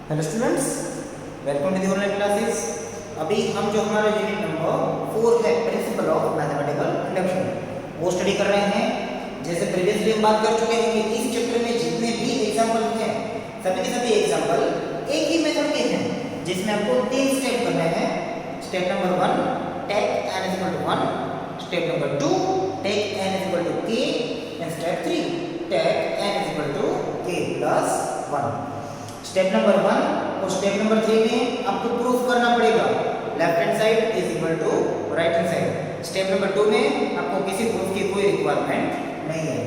Hello students, welcome to the online classes. अभी हम जो हमारा यूनिट नंबर 4 है प्रिंसिपल ऑफ मैथमेटिकल इंडक्शन वो स्टडी कर रहे हैं। जैसे प्रीवियसली हम बात कर चुके हैं कि इस चैप्टर में जितने भी एग्जांपल हैं सभी के सभी एग्जांपल एक ही मेथड के हैं, जिसमें आपको 3 स्टेप करने हैं। Step number 1 take n = 1, step number 2 take n = k and step 3 take n = k + 1। Step number 1 और स्टेप नंबर 3 में आपको प्रूफ करना पड़ेगा left hand side is equal to right hand side. Step number 2 में आपको किसी प्रूफ की कोई रिक्वायरमेंट नहीं है।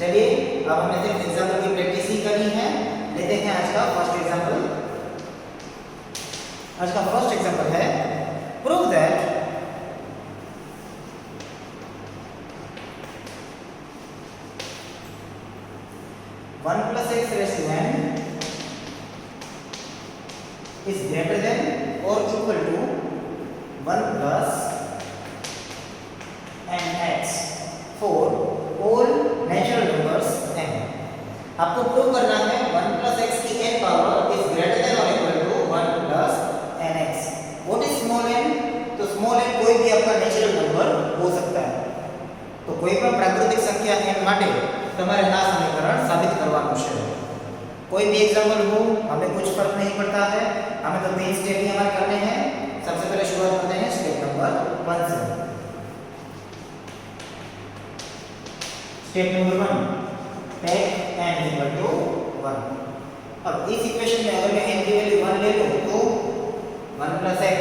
चलिए अब हमें सिर्फ एग्जांपल की प्रैक्टिस ही करनी है। लेते हैं आज का फर्स्ट एग्जांपल। आज का फर्स्ट एग्जांपल है prove that one plus x raise to n is greater than or equal to 1 plus nx for all natural numbers n। आपको प्रूव करना है 1 plus x की n power is greater than or equal to 1 plus nx। What is small n? तो small n कोई भी आपका natural number हो सकता है। तो कोई भी प्राकृतिक संख्या n માટે તમારે આ સમીકરણ સાબિત કરવાનું છે। कोई भी एग्जांपल हो हमें कुछ फर्क नहीं पड़ता है, हमें तो 3 स्टेप ही हमारे करने हैं। सबसे पहले शुरुआत करते हैं स्टेप नंबर 1 से। Step number 1 take n = 1। अब इस इक्वेशन में अगर मैं n की वैल्यू 1 ले लूं तो 1 + x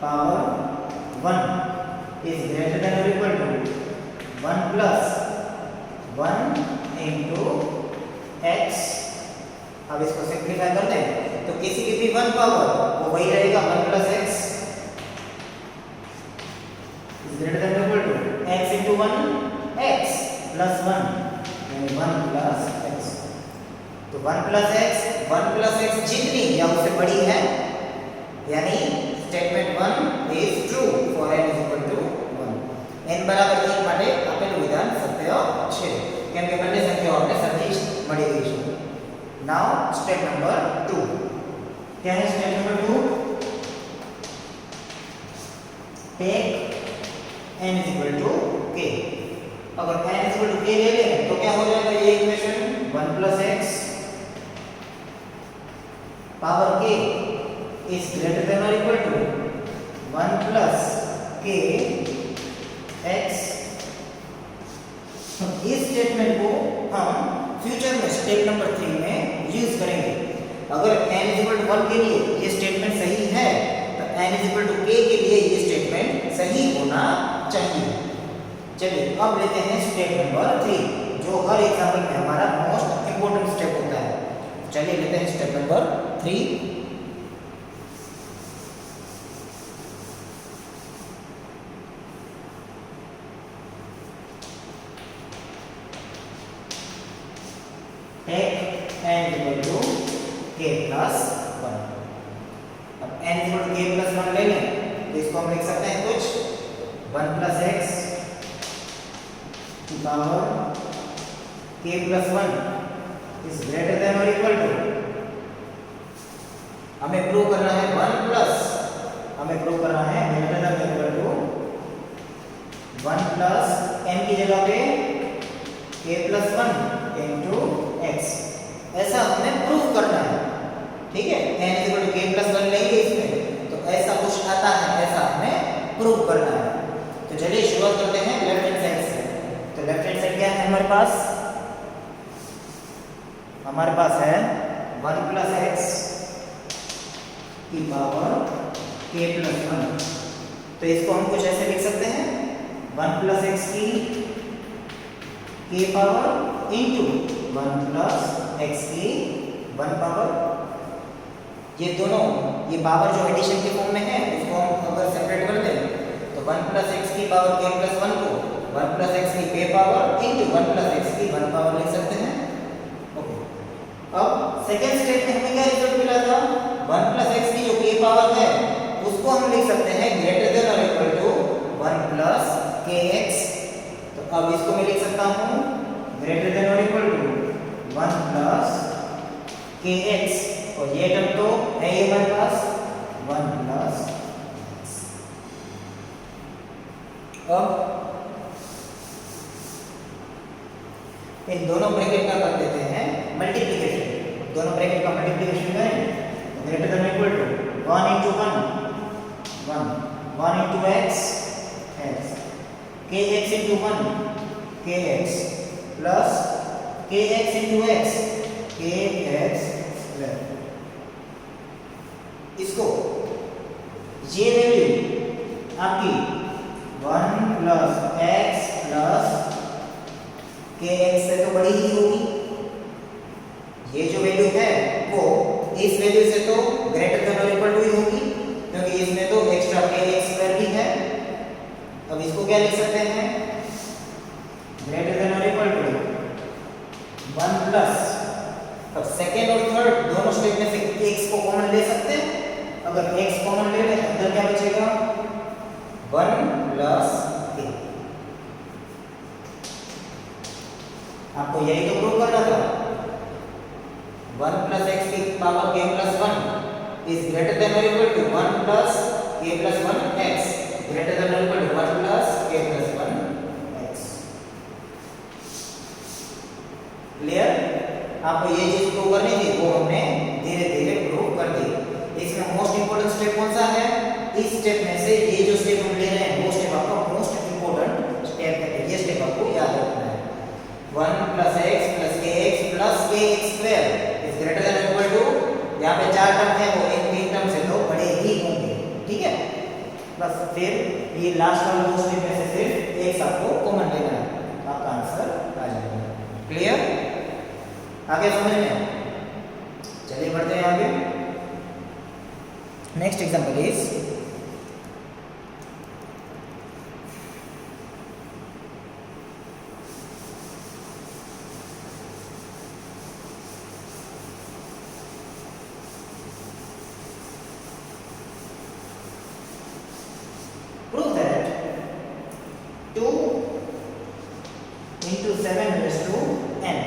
power 1 is greater than और equal to 1 plus 1 into x। अब इसको सिंपलीफाई कर दें तो किसी की भी 1 पावर वो वही रहेगा 1 plus x is greater than or equal to x into 1 x plus 1 यानी 1 plus x। तो 1 plus x जितनी या उससे बड़ी है यानी statement 1 is true for n is equal to 1। n બરાબર 1 માટે આપેલું વિધાન સત્ય છે કેમ કે બંને સંખ્યાઓ આપણે સરખી મળી ગઈ છે। નાઉ સ્ટેપ નંબર 2 क्या है step number 2 take n = k। अगर n = k ले लें तो क्या हो जाएगा ये equation 1 plus x power k is greater than or equal to 1 plus k x। तो इस स्टेटमेंट को हम फ्यूचर में स्टेप नंबर 3 में यूज करेंगे। अगर n = 1 के लिए ये स्टेटमेंट सही है तो n = k के लिए ये स्टेटमेंट सही होना चाहिए। चलिए अब लेते हैं स्टेप नंबर 3 जो हर एग्जांपल में हमारा मोस्ट इंपॉर्टेंट स्टेप होता है। चलिए लेते हैं step number 3। Take n = k + 1। अब n = k + 1 ले लें तो इसको हम लिख सकते हैं कुछ 1 plus x की power k + 1 is greater than or equal to हमें प्रूव करना है 1 plus हमें प्रूव करना है greater than or equal to 1 plus n की जगह पे k + 1 into x ऐसा हमें प्रूव करना है। ठीक है n = k + 1 लेंगे इसमें तो ऐसा कुछ आता है, ऐसा हमें प्रूव करना है। तो चलिए शुरुआत करते हैं लेफ्ट हैंड साइड से। तो लेफ्ट हैंड साइड क्या है हमारे पास? हमारे पास है 1 plus x की पावर k + 1। तो इसको हम कुछ ऐसे लिख सकते हैं 1 plus x की k power into 1 plus x की 1 पावर। ये दोनों ये पावर जो एडिशन के फॉर्म में है उसको हम अगर सेपरेट कर दें तो 1 plus x की पावर k + 1 को 1 plus x की k power into 1 plus x की 1 पावर लिख सकते हैं। ओके अब सेकेंड स्टेप में हमें क्या रिजल्ट मिला था? 1 plus x की जो k पावर है उसको हम लिख सकते हैं ग्रेटर देन और इक्वल टू 1 plus kx। तो अब इसको मैं लिख सकता हूँ ग्रेटर देन और इक्वल टू 1 plus के एक्स, और ये टर्म तो है ही हमारे पास 1 प्लस। अब इन दोनों ब्रैकेट का कर देते हैं मल्टीप्लिकेशन। दोनों ब्रैकेट का मल्टीप्लिकेशन करें, greater than equal to 1 into 1 into x, kx into 1 kx plus kx into x kx plus, इसको ये वैल्यू आपकी 1 plus x plus kx से तो बड़ी ही होगी। ये जो वैल्यू है वो इस वैल्यू से तो ग्रेटर देन और इक्वल टू ही होगी, क्योंकि इसमें तो एक्स्ट्रा kx स्क्वायर भी है। अब इसको क्या लिख सकते हैं, ग्रेटर देन और इक्वल टू 1 प्लस, अब सेकेंड और थर्ड दोनों स्टेप में से x को कॉमन ले सकते हैं। अगर x कॉमन ले लें अंदर क्या बचेगा, 1 प्लस k। आपको यही तो प्रूव करना था, 1 प्लस x की power k plus 1 is greater than और equal to 1 plus k plus 1 x, greater than और equal to 1 plus k plus 1 x। Clear? आपको ये चीज प्रूव करनी थी, वो हमने धीरे धीरे प्रूव कर दी। इसमें मोस्ट इंपोर्टेंट स्टेप कौन सा है, इस स्टेप में से ये जो स्टेप हम ले रहे हैं वो स्टेप आपका मोस्ट इंपोर्टेंट स्टेप है। ये स्टेप आपको याद रखना है, 1 plus x plus kx plus kx square is greater than equal to, यहाँ पे 4 टर्म है वो इन 3 टर्म से तो बड़े ही होंगे, ठीक है। बस फिर ये लास्ट वाला दो स्टेप में से सिर्फ x आपको कॉमन लेना है, आपका आंसर आ जाएगा। क्लियर? आगे समझ में? चलिए बढ़ते हैं आगे। Next example is prove that 2 into 7 raised to n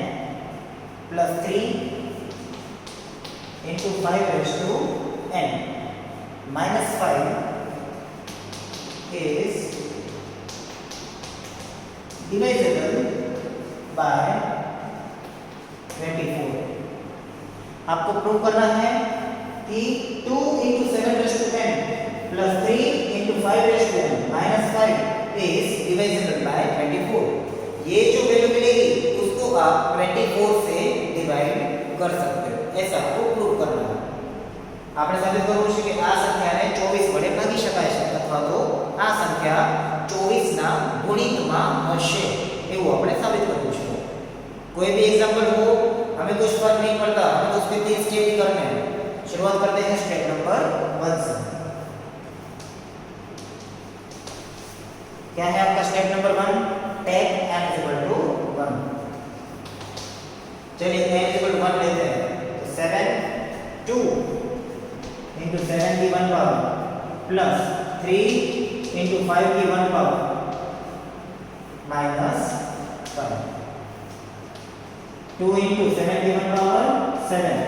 plus 3 into 5 raised to n minus 5 is divisible by 24। आपको प्रूव करना है कि 2 into 7 raised to n plus 3 into 5 raised to n minus 5 is divisible by 24। ये जो value मिलेगी उसको आप 24 से डिवाइड कर सकते हो, ऐसा आपको प्रूव करना है। આપણે સાબિત કરવું છે કે આ સંખ્યાને 24 વડે ભાગી શકાય છે અથવા તો આ સંખ્યા 24 ના ગુણિતમાં હશે એવું આપણે સાબિત કરવું છે। कोई भी एग्जांपल हो हमें कुछ फर्क नहीं पड़ता, हमें उसके 3 स्टेप ही करने हैं। शुरुआत करते हैं स्टेप नंबर 1 से। क्या है आपका स्टेप नंबर 1, टेक n = 1। चलिए n = 1 लेते हैं, तो 7 2 into 7 की 1 पावर प्लस 3 into 5 की 1 पावर माइनस 1, 2 into 7 की 1 पावर 7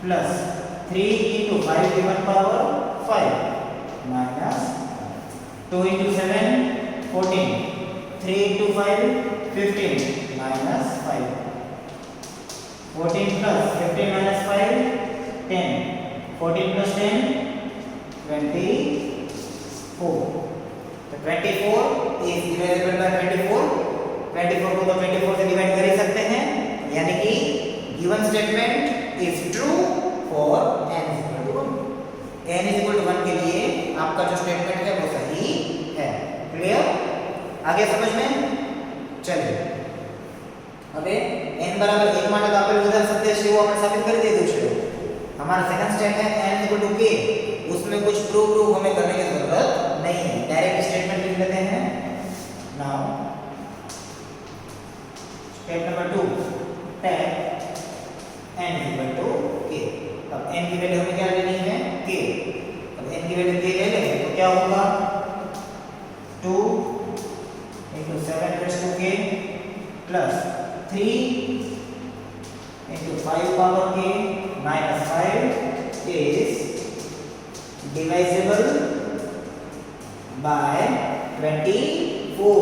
प्लस 3 into 5 की 1 power 5 minus 2 into 7 14, 3 into 5 15 minus 5, 14 plus 15 minus 5 10, 14 plus 10 24। तो 24 is divisible by 24। 24 को तो 24 से डिवाइड कर ही सकते हैं, यानी कि given statement is true for n = 1। n = 1 के लिए आपका जो स्टेटमेंट है वो सही है। क्लियर? आगे समझ में? चलिए હવે n બરાબર 1 માટે તો આપણે ઉદાહરણ સત્ય છે वो આપણે સાબિત કરી દીધું છે। हमारा सेकंड स्टेप है n = k, उसमें कुछ प्रूफ हमें करने की जरूरत नहीं है, डायरेक्ट स्टेटमेंट लिख लेते हैं। Now step number 2, take n = k। अब n की वैल्यू हमें क्या लेनी है, k। अब n की वैल्यू k ले लें तो क्या होगा, 2 into 7 raised to k plus 3 into 5 power k minus 5 is divisible by 24।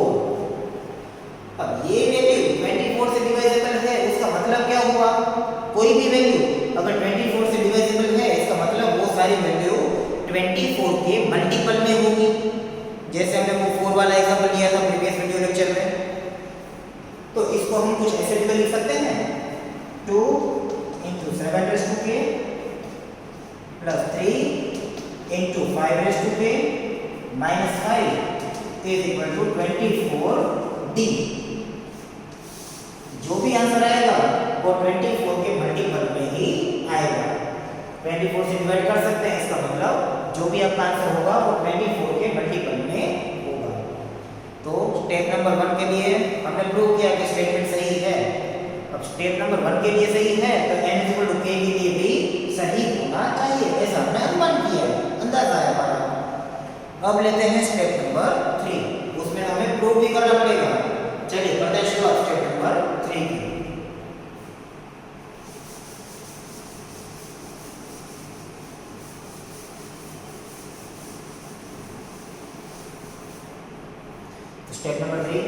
अब ये वैल्यू 24 से डिवाइजेबल है, उसका मतलब क्या हुआ? कोई भी वैल्यू अगर 24 से डिवाइजेबल है, इसका मतलब वो सारी वैल्यू 24 के मल्टीपल में होगी। जैसे हमने वो 4 वाला एग्जांपल लिया था प्रीवियस वीडियो लेक्चर में। तो इसको हम कुछ ऐसे भी लिख सकते हैं, 2 into 7 raised to k plus 3 into 5 raised to k minus 5 is equal to 24d। जो भी आंसर आएगा वो 24 के मल्टीपल में ही आएगा। 24 से डिवाइड कर सकते हैं, इसका मतलब जो भी आपका आंसर होगा वो 24 के मल्टीपल में होगा। तो स्टेप नंबर 1 के लिए हमने प्रूव किया कि स्टेटमेंट सही है। अब स्टेप नंबर 1 के लिए सही है तो n = k के लिए भी सही होना चाहिए, ऐसा हमने अनुमान किया, अंदाजा है हमारा। अब लेते हैं स्टेप नंबर 3, उसमें हमें प्रूव भी करना पड़ेगा। चलिए करते हैं शुरुआत स्टेप नंबर 3 की। Step number 3,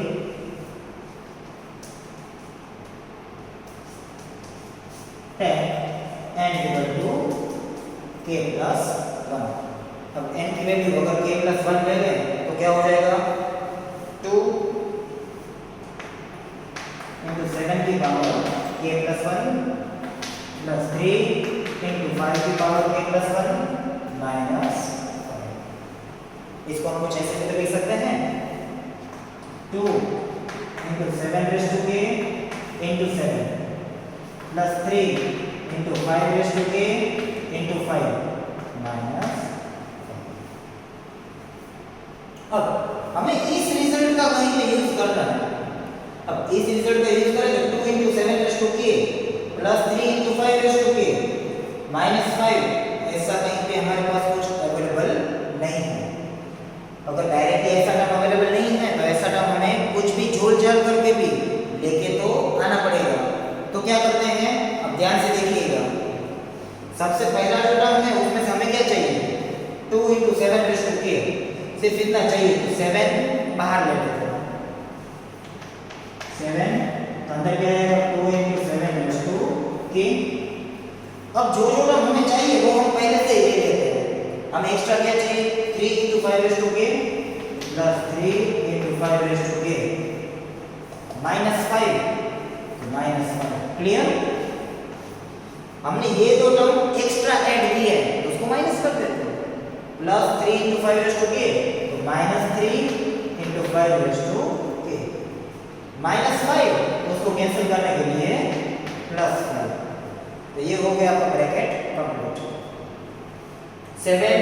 n = k plus 1। अब n की वैल्यू अगर k plus 1 ले लें तो क्या हो जाएगा? 2 into 7 की power k plus 1 plus 3 into 5 की पावर k plus 1 minus 5। इसको हम कुछ ऐसे भी लिख सकते हैं, 2 into 7 raised to k into 7 plus 3 into 5 raised to k into 5 minus 5। अब हमें इस रिजल्ट का कहीं पे यूज करना है। अब इस रिजल्ट का यूज करें तो 2 into 7 raised to k plus 3 into 5 raised to k minus 5, ऐसा कहीं पे हमारे पास कुछ अवेलेबल नहीं है। अगर डायरेक्टली ऐसा टर्म अवेलेबल नहीं है तो ऐसा टर्म हमें कुछ भी झोल झाल करके भी लेके तो आना पड़ेगा। तो क्या करते हैं, अब ध्यान से देखिएगा। सबसे पहला जो टर्म है उसमें से हमें क्या चाहिए? 2 into 7 raised to k, सिर्फ इतना चाहिए। तो 7 बाहर ले लेते हैं, 7 तो अंदर क्या आएगा? 2 into 7 raised to k। अब जो जो टर्म हमें चाहिए वो हम पहले से ही ले लेते हैं। हमें एक्स्ट्रा क्या चाहिए? 3 into 5 raised to k plus 3 into 5 raised to k minus 5 minus 1। Clear? हमने ये दो टर्म एक्स्ट्रा ऐड किए हैं तो उसको माइनस कर देते हैं। Plus 3 into 5 raised to k तो minus 3 into 5 raised to k minus 5 उसको कैंसिल करने के लिए प्लस 5। तो ये हो गया आपका bracket complete. 7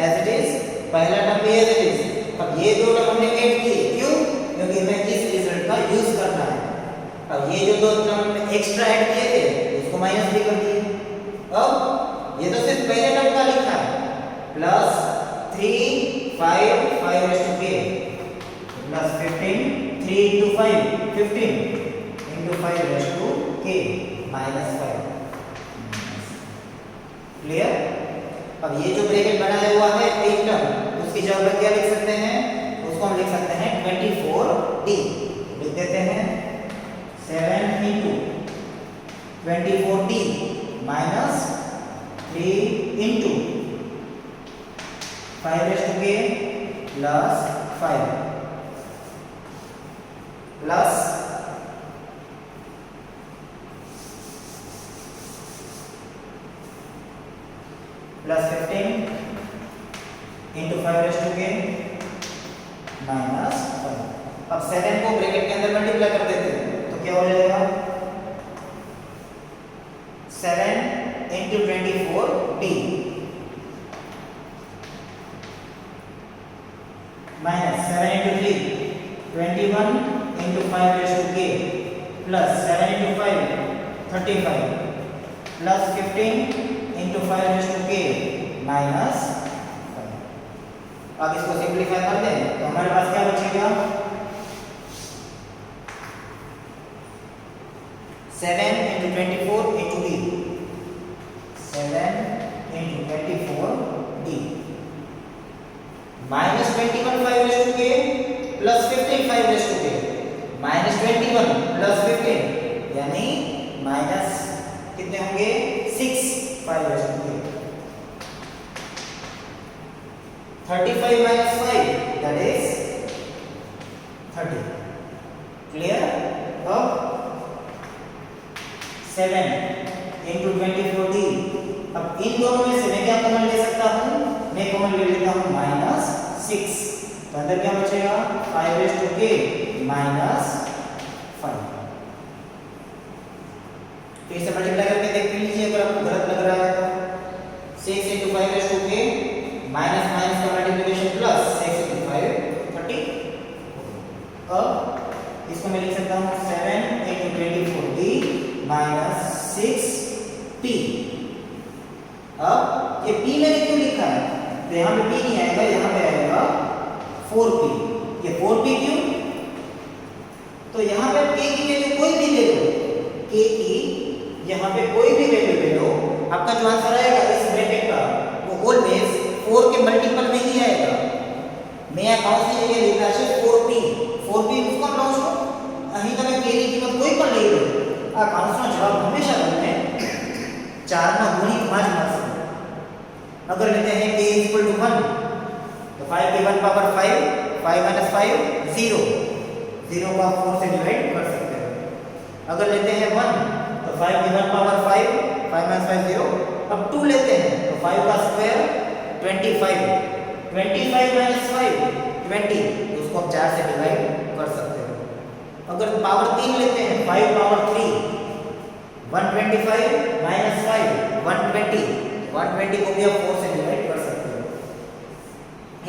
as it is, पहला टर्म भी एज इट इज। अब ये दो टर्म हमने ऐड किए, क्यों? क्योंकि हमें इस रिजल्ट का यूज करना है। अब ये जो दो टर्म एक्स्ट्रा ऐड किए थे उसको माइनस भी कर दिए। अब ये तो सिर्फ पहले टर्म का लिखा है, plus 3 5 5 raised to k plus 15 3 into 5 15 into 5 raised to k minus 5। Clear? अब ये जो ब्रैकेट बनाया हुआ है तीन टर्म, उसकी जगह पर क्या लिख सकते हैं? उसको हम लिख सकते हैं 24d। लिख देते हैं 7 into 24d minus 3 into 5 raised to k plus 5 plus plus 15 into 5 raised to k minus 1। अब 7 को ब्रैकेट के अंदर मल्टीप्लाई कर देते हैं तो क्या हो जाएगा? 7 into 24d minus 7 into 3 21 into 5 raised to k plus 7 into 5 35 plus 15 into 5 raised to k minus 5। अब इसको सिंप्लीफाई कर दें तो हमारे पास क्या बचेगा? 7 into 24 into d, 7 into 24 d, minus 21 5 raised to k plus 15 5 raised to k, minus 21 plus 15 यानी minus कितने होंगे 6 5 raised to k, 35 minus 5 that is 30. Clear? अब 7 into 24d, अब इन दोनों में से मैं क्या कॉमन ले सकता हूँ? मैं कॉमन ले लेता हूँ माइनस 6, तो अंदर क्या बचेगा 5 raised to k minus 5. फिर से मल्टीप्लाई करके देख लीजिए अगर आपको गलत लग रहा है तो 6 into 5 raised to k minus minus का मल्टीप्लिकेशन प्लस 6 into 5 30. अब इसको मैं लिख सकता हूँ 7 into 24d minus 6p. अब ये p मैंने क्यों लिखा है? तो यहाँ पे p नहीं आएगा, यहाँ पे आएगा 4p. ये 4p क्यों? तो यहाँ पे k की वैल्यू कोई भी ले लो, k की यहाँ पे कोई भी वैल्यू ले लो, आपका जो आंसर आएगा इस ब्रैकेट का वो ऑलवेज 4 के मल्टीपल में ही आएगा. मैं આ કાઉન્સની જગ્યાએ લીધા છે 4p. 4p उसको हम लाऊं છું અહીં તમે k ની કિંમત કોઈ પણ લઈ લો, આ કાઉન્સનો જવાબ હંમેશા તમને 4 ના ગુણિતમાં જ મળશે. अगर लेते हैं k = 1 तो 5 की 1 पावर 5, 5 - 5 0, 0 को आप 4 से डिवाइड कर सकते हो. अगर लेते हैं 1 तो 5 की 1 पावर 5, 5 - 5 0. अब 2 लेते हैं तो 5 का स्क्वायर 25, 25 minus 5 20, उसको आप 4 से डिवाइड कर सकते हो. अगर पावर 3 लेते हैं 5 पावर 3, 125 minus 5 120, 120 को भी आप 4 से डिवाइड कर सकते हो.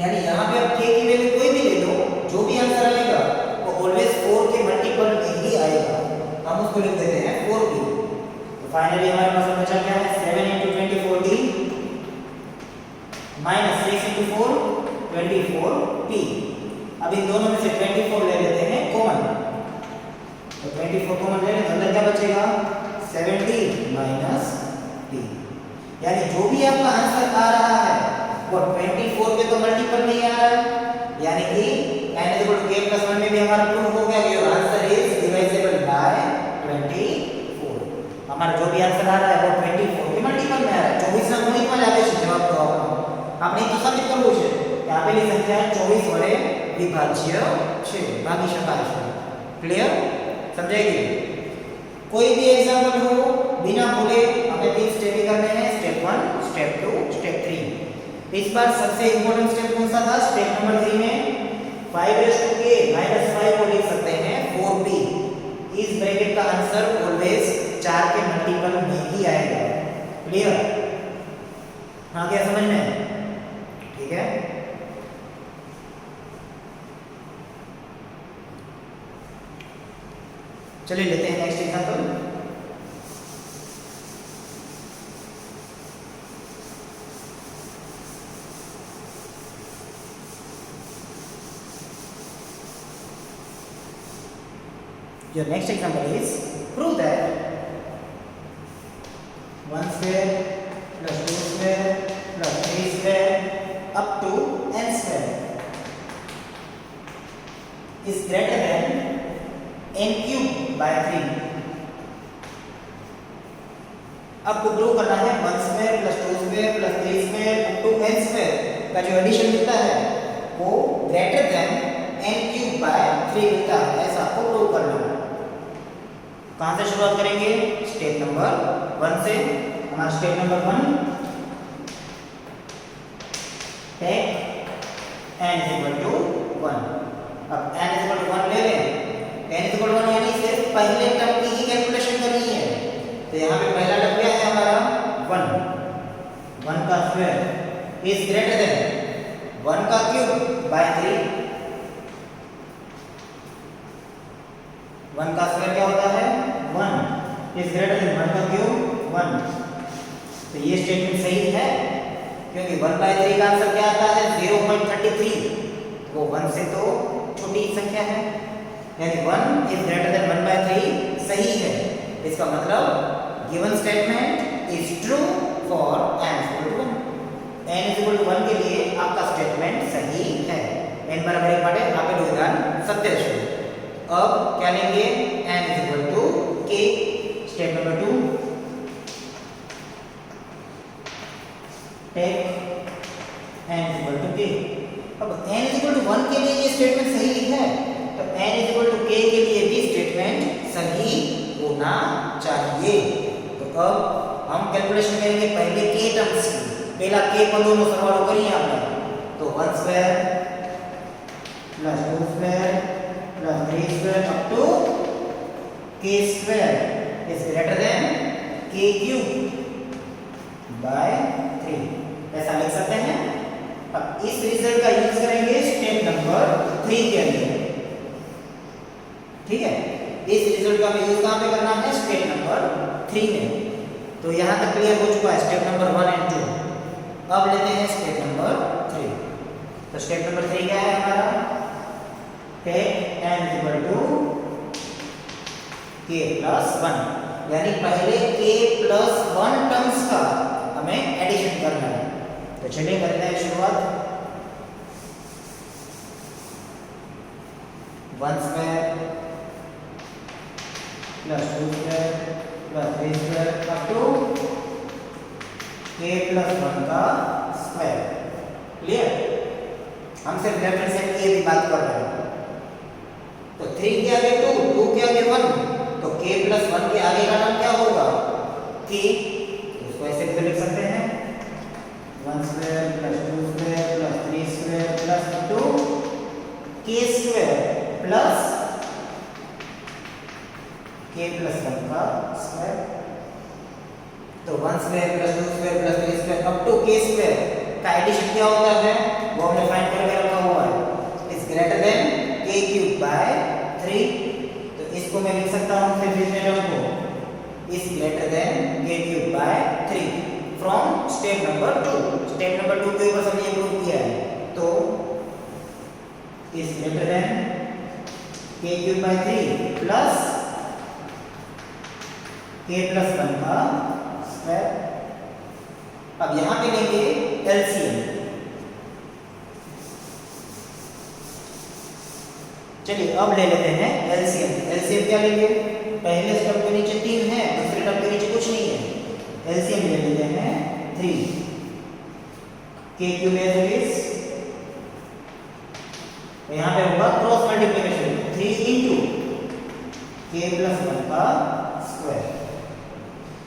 यानी यहाँ पे आप k की वैल्यू कोई भी ले लो, जो भी आंसर आएगा वो ऑलवेज 4 के मल्टीपल में ही आएगा. हम उसको लिख देते हैं 4p. तो फाइनली हमारे पास बचा क्या है 7 into 24d minus 6 into 4 24p. अब इन दोनों में से 24 ले लेते हैं कॉमन, तो 24 कॉमन ले लें तो अंदर क्या बचेगा 70 minus p. यानी जो भी आपका आंसर आ रहा है वो 24 के तो मल्टीपल में ही आ रहा है. यानी कि n = k + 1 में भी हमारा प्रूव हो गया कि आंसर इज डिवाइजेबल बाय 24. हमारा जो भी आंसर आ रहा है वो 24 के मल्टीपल में आ रहा है. 24 ના ગુણિતમાં જ આવે છે જવાબ. તો આપણે તો સાબિત કરવું છે કે આપેલી સંખ્યા 24 વડે વિભાજ્ય છે, ભાગી શકાય છે. ક્લિયર? समझाई गई? कोई भी एग्जांपल हो बिना भूले हमें 3 स्टेप ही करने हैं, स्टेप 1, स्टेप 2, स्टेप 3. इस बार सबसे इंपॉर्टेंट स्टेप कौन सा था? स्टेप नंबर 3 में 5 raised to k minus 5 को लिख सकते हैं 4p. इस ब्रैकेट का आंसर ऑलवेज 4 के मल्टीपल में ही आएगा. क्लियर? हाँ क्या समझ में? ठीक है. चलिए लेते हैं next example. Your next example is prove that 1 square plus 2 square plus 3 square up to n square is greater than n cube by 3. आपको प्रूव करना है 1 square plus 2 square plus 3 square up to n square का जो addition मिलता है वो greater than n cube by 3 मिलता है. ऐसा आपको प्रूव करना है. कहाँ से शुरुआत करेंगे? स्टेप नंबर 1 से. हमारा स्टेप नंबर 1 टेक n = 1. अब n = 1 ले लें. n = 1 यानी सिर्फ पहले टर्म की ही कैलकुलेशन करनी है. तो यहाँ पे पहला टर्म क्या है हमारा 1 का स्क्वायर इज ग्रेटर देन 1 का क्यूब बाय 3. 1 का स्क्वायर क्या होता है 1 इज ग्रेटर देन 1 का क्यूब 1. तो ये स्टेटमेंट सही है क्योंकि 1/3 का आंसर क्या आता है 0.33. वो 1 से तो छोटी संख्या है, यानी 1 इज ग्रेटर देन 1/3 सही है. इसका मतलब given statement is true for n is equal to 1। n is equal to 1 के लिए आपका स्टेटमेंट सही है। n बराबर 1 માટે आपके विधान सत्य है। अब क्या लेंगे, n is equal to k। Step number 2, take n is equal to k। अब n इज इक्वल टू 1 के लिए ये स्टेटमेंट सही लिखा है, तो n is equal to k के लिए भी स्टेटमेंट सही होना चाहिए। तो अब हम कैलकुलेशन करेंगे पहले k टर्म्स की। पहला k पदों નો સરવાળો કરીએ આપણે, तो 1 square plus 2 square plus 3 square up to k square is greater than k cube by 3, ऐसा लिख सकते हैं। अब इस रिजल्ट का यूज करेंगे स्टेप नंबर 3 के अंदर, ठीक है। इस रिजल्ट का हमें यूज कहां पे करना है, स्टेप नंबर 3 में। तो यहां तक क्लियर हो चुका है स्टेप नंबर 1 एंड 2। अब लेते हैं स्टेप नंबर 3। तो स्टेप नंबर 3 क्या है हमारा, take n is equal to k plus 1, यानी पहले k प्लस 1 टर्म्स का हमें एडिशन करना है। तो चलिए करते हैं शुरुआत। 1 square plus 2 square plus 3 square up to k plus 1 का स्क्वायर। क्लियर, हम सिर्फ लेफ्ट हैंड साइड की भी बात कर रहे हैं। तो 3 के आगे 2, 2 के आगे 1, तो k प्लस 1 के आगे का टर्म क्या होगा, k। तो इसको ऐसे भी लिख सकते हैं 1 square plus 2 square plus 3 square plus 2 k square plus k plus 1 का स्क्वायर। तो 1 square plus 2 square plus 3 square up to k square का एडिशन क्या होता है, वो हमने फाइंड करके रखा हुआ है, is greater than k cube by 3। तो इसको मैं लिख सकता हूं फिर इतने टर्म को, is greater than k cube by 3 from step number 2। Step number 2 के ऊपर हमने ये प्रूव किया है। तो is greater than k cube by 3 plus k plus 1 का स्क्वायर। अब यहां पे लेंगे एलसीएम। चलिए अब ले लेते हैं एलसीएम। एलसीएम क्या लेंगे, पहले स्टेप के नीचे 3 है, दूसरे स्टेप के नीचे कुछ नहीं है। एलसीएम ले लेते हैं 3, k cube as it is. तो यहां पे होगा cross multiplication 3 into k plus 1 का स्क्वायर।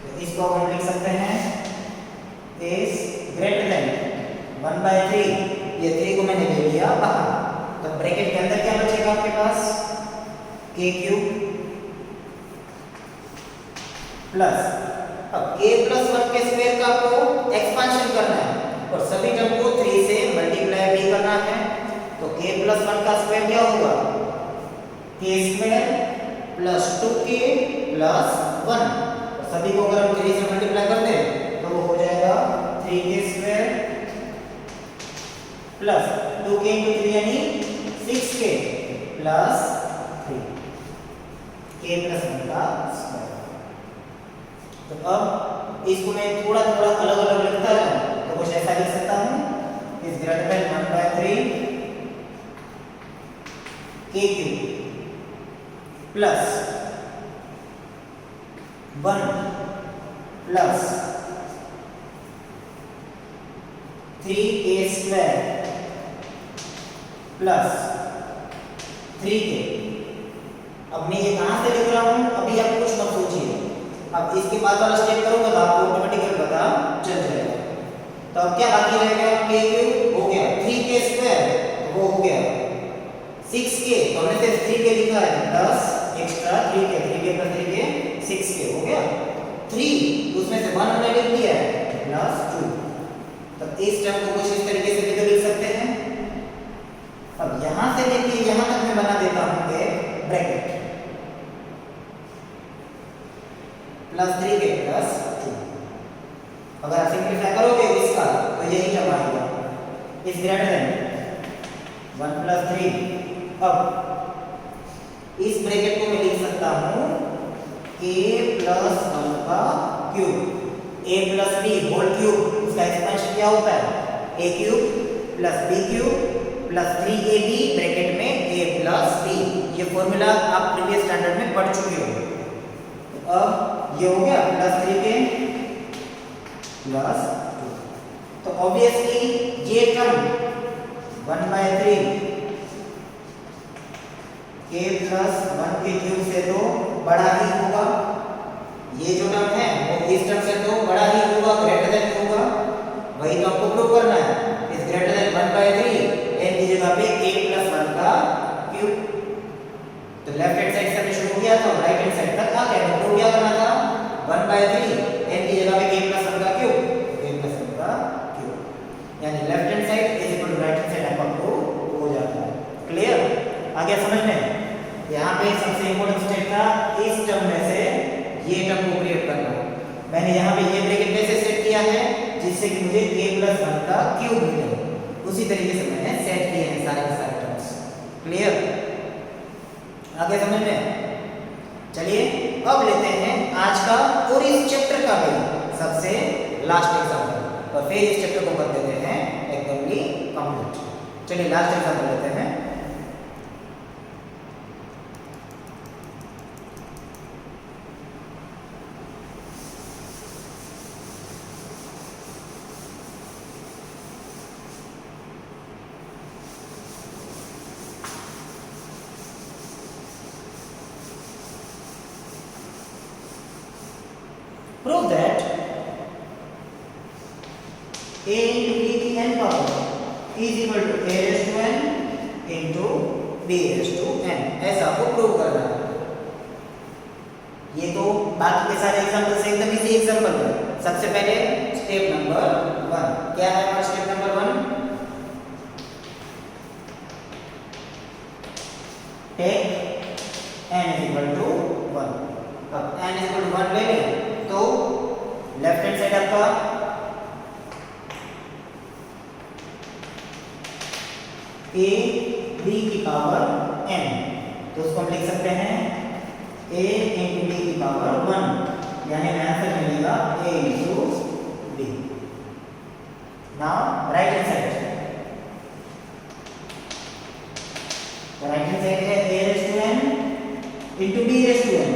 तो इसको हम लिख सकते हैं इज ग्रेटर देन 1 बाय 3। ये 3 को मैंने ले लिया बाहर, तो ब्रैकेट के अंदर क्या बचेगा आपके पास, k क्यूब प्लस, अब k प्लस 1 के स्क्वायर का आपको एक्सपांशन करना है और सभी टर्म को 3 से मल्टीप्लाई भी करना है। तो k प्लस 1 का स्क्वायर क्या होगा, k square plus 2k plus 1। सभी को अगर हम 3 से मल्टीप्लाई कर दें तो वो हो जाएगा 3k square plus 2k into 3 यानी 6k प्लस 3, k प्लस 1 का स्क्वायर। तो अब इसको मैं थोड़ा थोड़ा अलग अलग लिखता जाऊं, तो कुछ ऐसा लिख सकता हूं, is greater than 1 by 3 k cube plus 1 plus 3k square plus 3k। अब मैं ये कहां से लिख रहा हूं, अभी आप कुछ मत सोचिए। अब इसके बाद वाला स्टेप करूंगा तो आपको ऑटोमेटिकली पता चल जाएगा। तो अब क्या बाकी रहेगा, k क्यूब हो गया, 3k स्क्वायर वो हो गया 6k, तो हमने सिर्फ 3k लिखा है plus extra 3k, 3k plus 3k 6k हो गया 3, उसमें से 1 हमने लिख दिया है प्लस 2। तो इस टर्म को कुछ इस तरीके से भी लिख सकते हैं। अब यहां से लेके यहां तक मैं बना देता हूं एक ब्रैकेट प्लस 3k प्लस 2। अगर आप सिंपलीफाई करोगे इसका तो यही टर्म आएगा, इज ग्रेटर देन 1 प्लस 3। अब इस ब्रैकेट को मैं लिख सकता हूं k प्लस वन का cube. A plus B whole cube, उसका एक्सपेंशन क्या होता है? A cube plus B cube plus 3ab bracket में a प्लस b। ये फॉर्मूला आप प्रीवियस स्टैंडर्ड में पढ़ चुके हो। अब ये हो गया प्लस 3k प्लस 2। तो ऑब्वियसली ये टर्म 1/3 k प्लस 1 के क्यूब से तो बड़ा ही होगा। ये जो टर्म है वो इस टर्म से तो बड़ा ही होगा, ग्रेटर देन होगा। वही तो आपको प्रूव करना है। इस ग्रेटर देन 1/3 n की जगह पे k प्लस 1 का क्यूब। तो लेफ्ट हैंड साइड से हमने शुरू किया था, राइट हैंड साइड तक आ गया। तो प्रूव क्या करना था? 1/3 n की जगह पे k प्लस 1 का क्यूब, k प्लस 1 का क्यूब। यानी left hand side is equal to right hand side आपका प्रूव हो जाता है। क्लियर? आ गया समझ में? यहाँ पे सबसे इंपॉर्टेंट स्टेप था इस टर्म में से ये टर्म को क्रिएट करना। मैंने यहाँ पे ये ब्रैकेट कैसे सेट किया है जिससे कि मुझे k प्लस 1 का क्यूब मिले। उसी तरीके से मैंने सेट किए हैं सारे के सारे टर्म्स। क्लियर? आगे समझ में? चलिए अब लेते हैं आज का और इस चैप्टर का भी सबसे लास्ट एग्जांपल, और फिर इस चैप्टर को कर देते हैं एकदमली कंप्लीट। चलिए लास्ट एग्जांपल लेते हैं। Prove that a into b की n power is equal to a raised to n into b raised to n। ऐसा आपको प्रूव करना है। ये तो बाकी के सारे एग्जांपल से एकदम इजी एग्जांपल है। सबसे पहले स्टेप नंबर 1 क्या है? हमारा step number 1, take n is equal to 1। अब n is equal to 1 ले लें तो लेफ्ट हैंड साइड आपका a b की पावर n, तो उसको हम लिख सकते हैं a into b की पावर 1, यानी आंसर मिलेगा a into b। Now right hand side, तो राइट हैंड साइड है a raised to n into b raised to n।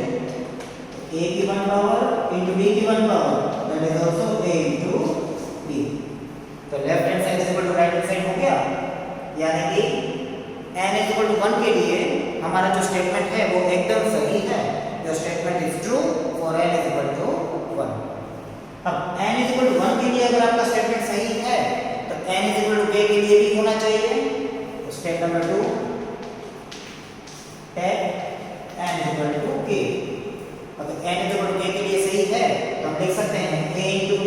a की 1 पावर into b की 1 power, that is also a into b। तो left hand side is equal to right hand side हो गया। यानी कि n is equal to 1 के लिए हमारा जो स्टेटमेंट है वो एकदम सही है। Your statement is true for n is equal to 1। अब n इज इक्वल टू 1 के लिए अगर आपका स्टेटमेंट सही है तो n is equal to k के लिए भी होना चाहिए। तो step number 2, take n is equal to k। अगर n is equal to k के लिए सही है तो हम लिख सकते हैं a into b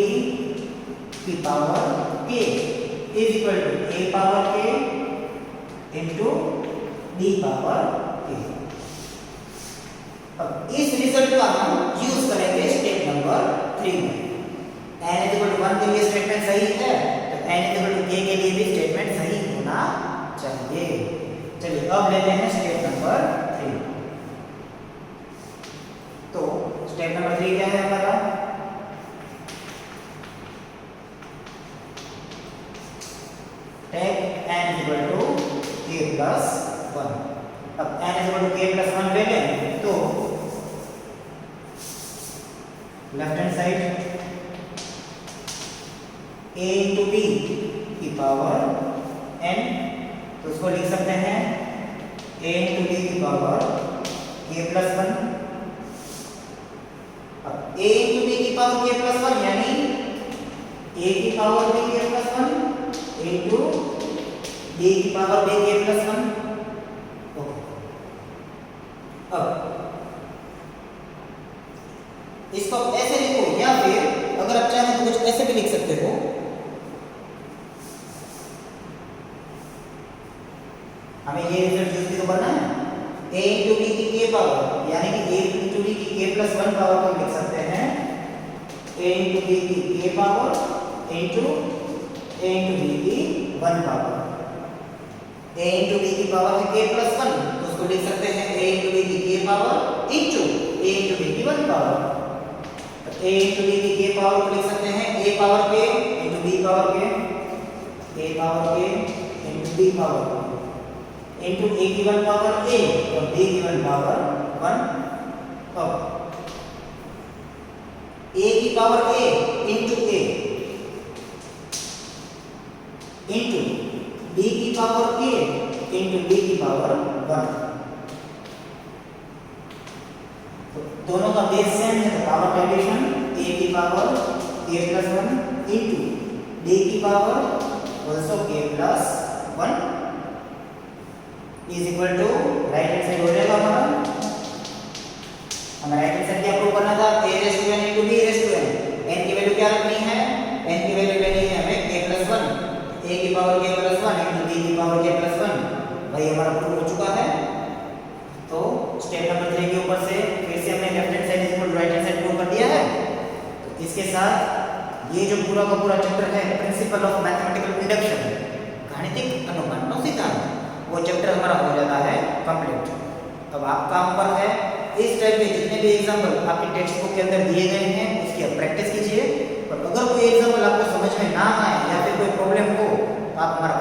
की power k is equal to a power k into b power k। अब इस रिजल्ट का हम यूज करेंगे स्टेप नंबर 3 में। n इज इक्वल टू 1 के लिए स्टेटमेंट सही है तो n is equal to k के लिए भी स्टेटमेंट सही होना चाहिए। चलिए अब लेते हैं स्टेप नंबर 3। तो स्टेप नंबर 3 क्या है हमारा? Take n is equal to k plus 1। अब n is equal to k plus 1 ले लें तो left hand side a into b की पावर n, तो उसको लिख सकते हैं a into b की पावर k प्लस 1। अब a into b की पावर k प्लस 1 यानी a की power b k plus 1 into b की power b k plus 1। Okay, अब इसको ऐसे लिखो या फिर अगर आप चाहें तो कुछ ऐसे भी लिख सकते हो। हमें ये रिजल्ट यूज भी तो करना है। a into b की k पावर यानी कि a into b की k प्लस 1 पावर को लिख सकते हैं a into b की k power into a into b की 1 पावर। a into b की पावर है k प्लस 1 तो उसको लिख सकते हैं a into b की k power into a into b की 1 पावर। a इंटू b की k पावर को लिख सकते हैं a power k into b power k, a power k into b power k into a की one power a और b की one power 1 अब a की power a into a into b की पावर k इंटू b की power 1। तो दोनों का बेस सेम है, तो पावर डाइल्यूशन a की power k plus 1 into b की power also k plus 1 is equal to right hand side हो जाएगा हमारा। हमें राइट हैंड साइड क्या प्रूव करना था, a raise to n into b raise to n। n की वैल्यू क्या रखनी है, n की वैल्यू लेनी है हमें k प्लस 1, a की power k plus 1 into b की पावर k प्लस 1। भाई हमारा प्रूव हो चुका है। तो स्टेप नंबर 3 के ऊपर से फिर से हमने left hand side equal right hand side prove कर दिया है। तो इसके साथ ये जो पूरा का पूरा चैप्टर है प्रिंसिपल ऑफ मैथमेटिकल इंडक्शन, गाणितिक अनुमानों सिद्धांत, वो चैप्टर हमारा हो जाता है कंप्लीट। अब आपका ऊपर है इस टाइप के जितने भी एग्जांपल आपके टेक्स्ट बुक के अंदर दिए गए हैं उसकी आप प्रैक्टिस कीजिए। और अगर कोई एग्जांपल आपको समझ में ना आए या फिर कोई प्रॉब्लम हो तो आप हमारा